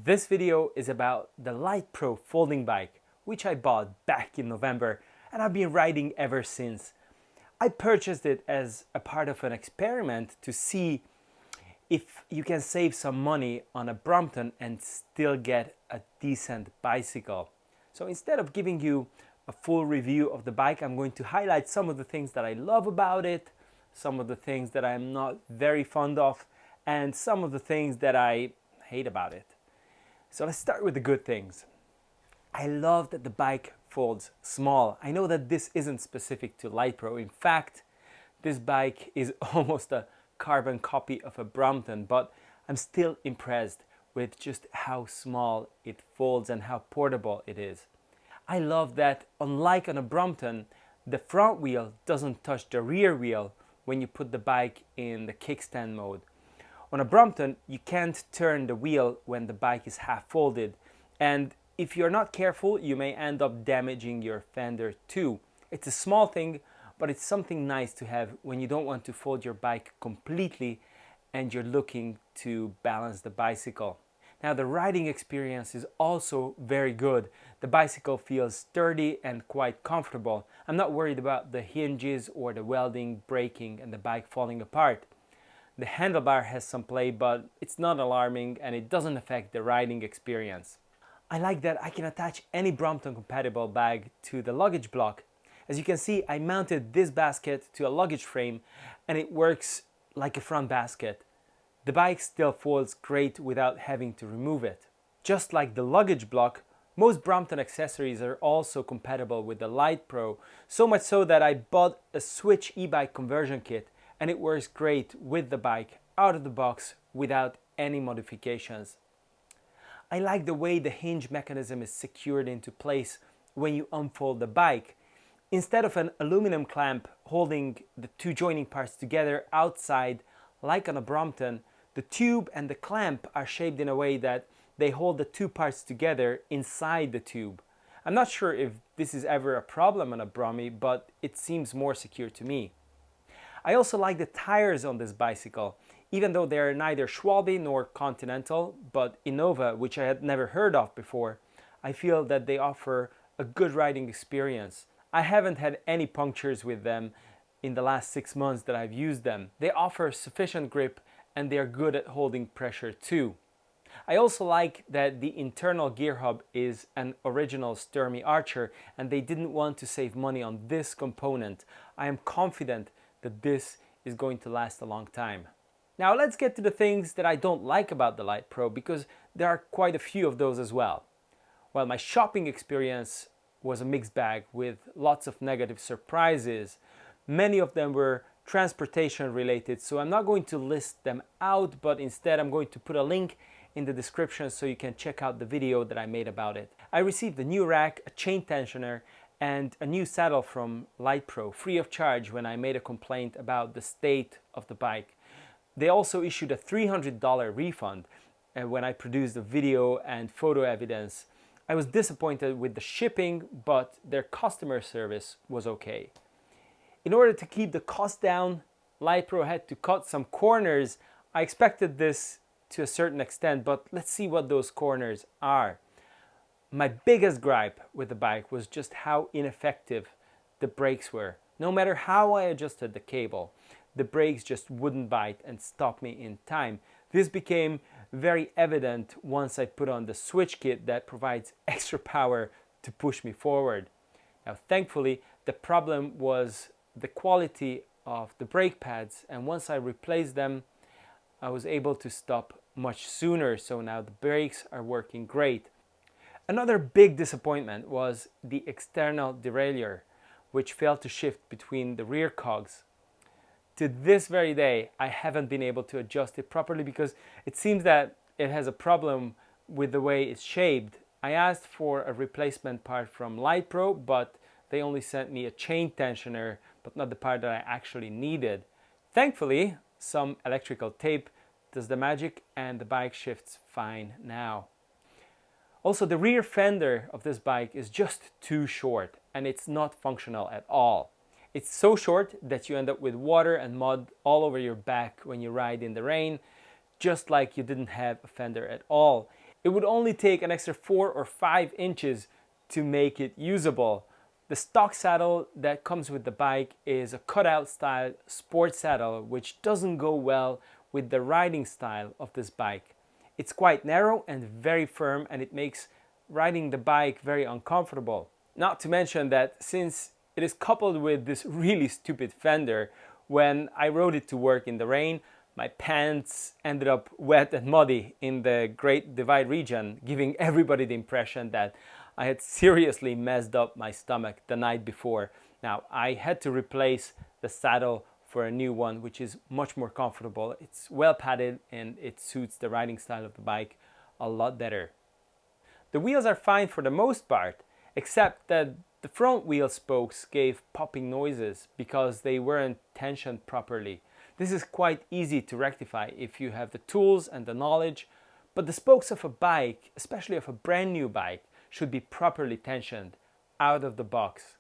This video is about the Litepro folding bike, which I bought back in November and I've been riding ever since. I purchased it as a part of an experiment to see if you can save some money on a Brompton and still get a decent bicycle. So instead of giving you a full review of the bike, I'm going to highlight some of the things that I love about it, some of the things that I'm not very fond of, and some of the things that I hate about it. So let's start with the good things. I love that the bike folds small. I know that this isn't specific to Litepro. In fact, this bike is almost a carbon copy of a Brompton, but I'm still impressed with just how small it folds and how portable it is. I love that, unlike on a Brompton, the front wheel doesn't touch the rear wheel when you put the bike in the kickstand mode. On a Brompton, you can't turn the wheel when the bike is half folded, and if you're not careful, you may end up damaging your fender too. It's a small thing, but it's something nice to have when you don't want to fold your bike completely and you're looking to balance the bicycle. Now, the riding experience is also very good. The bicycle feels sturdy and quite comfortable. I'm not worried about the hinges or the welding breaking and the bike falling apart. The handlebar has some play, but it's not alarming and it doesn't affect the riding experience. I like that I can attach any Brompton compatible bag to the luggage block. As you can see, I mounted this basket to a luggage frame and it works like a front basket. The bike still folds great without having to remove it. Just like the luggage block, most Brompton accessories are also compatible with the Litepro, so much so that I bought a Switch e-bike conversion kit and it works great with the bike out of the box without any modifications. I like the way the hinge mechanism is secured into place when you unfold the bike. Instead of an aluminum clamp holding the two joining parts together outside like on a Brompton, the tube and the clamp are shaped in a way that they hold the two parts together inside the tube. I'm not sure if this is ever a problem on a Brommy, but it seems more secure to me. I also like the tires on this bicycle. Even though they are neither Schwalbe nor Continental, but Innova, which I had never heard of before, I feel that they offer a good riding experience. I haven't had any punctures with them in the last 6 months that I've used them. They offer sufficient grip and they are good at holding pressure too. I also like that the internal gear hub is an original Sturmey Archer and they didn't want to save money on this component. I am confident that this is going to last a long time. Now let's get to the things that I don't like about the Litepro, because there are quite a few of those as well. Well, my shopping experience was a mixed bag with lots of negative surprises. Many of them were transportation related, so I'm not going to list them out, but instead I'm going to put a link in the description so you can check out the video that I made about it. I received a new rack, a chain tensioner, and a new saddle from Litepro free of charge when I made a complaint about the state of the bike. They also issued a $300 refund when I produced the video and photo evidence. I was disappointed with the shipping, but their customer service was okay. In order to keep the cost down, Litepro had to cut some corners. I expected this to a certain extent, but let's see what those corners are. My biggest gripe with the bike was just how ineffective the brakes were. No matter how I adjusted the cable, the brakes just wouldn't bite and stop me in time. This became very evident once I put on the switch kit that provides extra power to push me forward. Now, thankfully, the problem was the quality of the brake pads, and once I replaced them, I was able to stop much sooner, so now the brakes are working great. Another big disappointment was the external derailleur, which failed to shift between the rear cogs. To this very day, I haven't been able to adjust it properly because it seems that it has a problem with the way it's shaped. I asked for a replacement part from Litepro, but they only sent me a chain tensioner, but not the part that I actually needed. Thankfully, some electrical tape does the magic and the bike shifts fine now. Also, the rear fender of this bike is just too short and it's not functional at all. It's so short that you end up with water and mud all over your back when you ride in the rain, just like you didn't have a fender at all. It would only take an extra 4 or 5 inches to make it usable. The stock saddle that comes with the bike is a cutout style sports saddle, which doesn't go well with the riding style of this bike. It's quite narrow and very firm, and it makes riding the bike very uncomfortable. Not to mention that since it is coupled with this really stupid fender, when I rode it to work in the rain, my pants ended up wet and muddy in the Great Divide region, giving everybody the impression that I had seriously messed up my stomach the night before. Now, I had to replace the saddle for a new one, which is much more comfortable. It's well padded and it suits the riding style of the bike a lot better. The wheels are fine for the most part, except that the front wheel spokes gave popping noises because they weren't tensioned properly. This is quite easy to rectify if you have the tools and the knowledge, but the spokes of a bike, especially of a brand new bike, should be properly tensioned out of the box.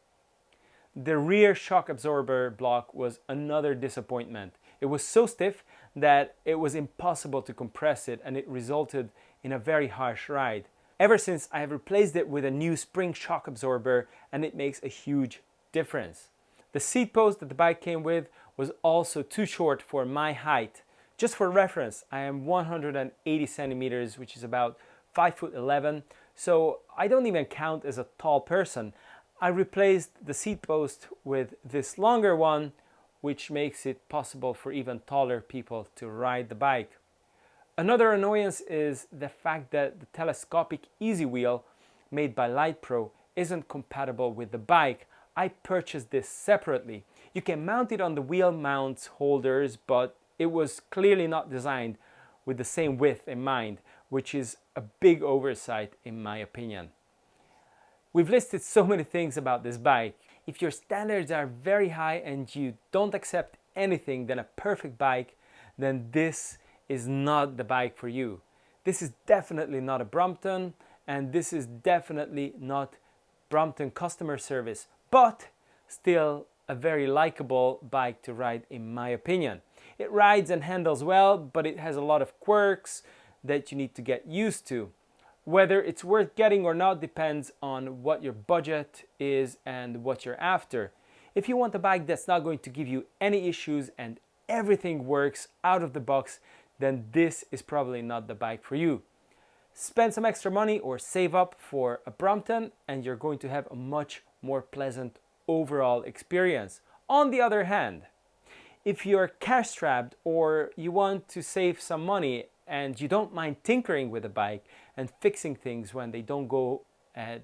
The rear shock absorber block was another disappointment. It was so stiff that it was impossible to compress it, and it resulted in a very harsh ride. Ever since, I have replaced it with a new spring shock absorber, and it makes a huge difference. The seat post that the bike came with was also too short for my height. Just for reference, I am 180 centimeters, which is about 5'11", so I don't even count as a tall person. I replaced the seat post with this longer one, which makes it possible for even taller people to ride the bike. Another annoyance is the fact that the telescopic easy wheel made by Litepro isn't compatible with the bike. I purchased this separately. You can mount it on the wheel mounts holders, but it was clearly not designed with the same width in mind, which is a big oversight in my opinion. We've listed so many things about this bike. If your standards are very high and you don't accept anything than a perfect bike, then this is not the bike for you. This is definitely not a Brompton, and this is definitely not Brompton customer service, but still a very likable bike to ride in my opinion. It rides and handles well, but it has a lot of quirks that you need to get used to. Whether it's worth getting or not depends on what your budget is and what you're after. If you want a bike that's not going to give you any issues and everything works out of the box, then this is probably not the bike for you. Spend some extra money or save up for a Brompton and you're going to have a much more pleasant overall experience. On the other hand, if you're cash strapped or you want to save some money and you don't mind tinkering with a bike and fixing things when they don't go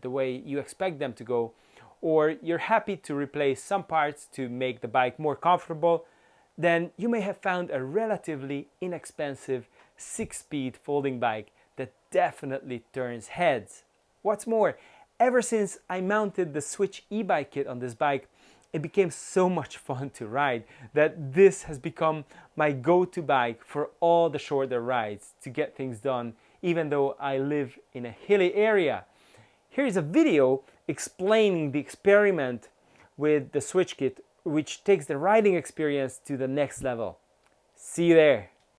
the way you expect them to go, or you're happy to replace some parts to make the bike more comfortable, then you may have found a relatively inexpensive 6-speed folding bike that definitely turns heads. What's more, ever since I mounted the Switch e-bike kit on this bike, it became so much fun to ride that this has become my go-to bike for all the shorter rides to get things done, even though I live in a hilly area. Here's a video explaining the experiment with the Switch kit, which takes the riding experience to the next level. See you there.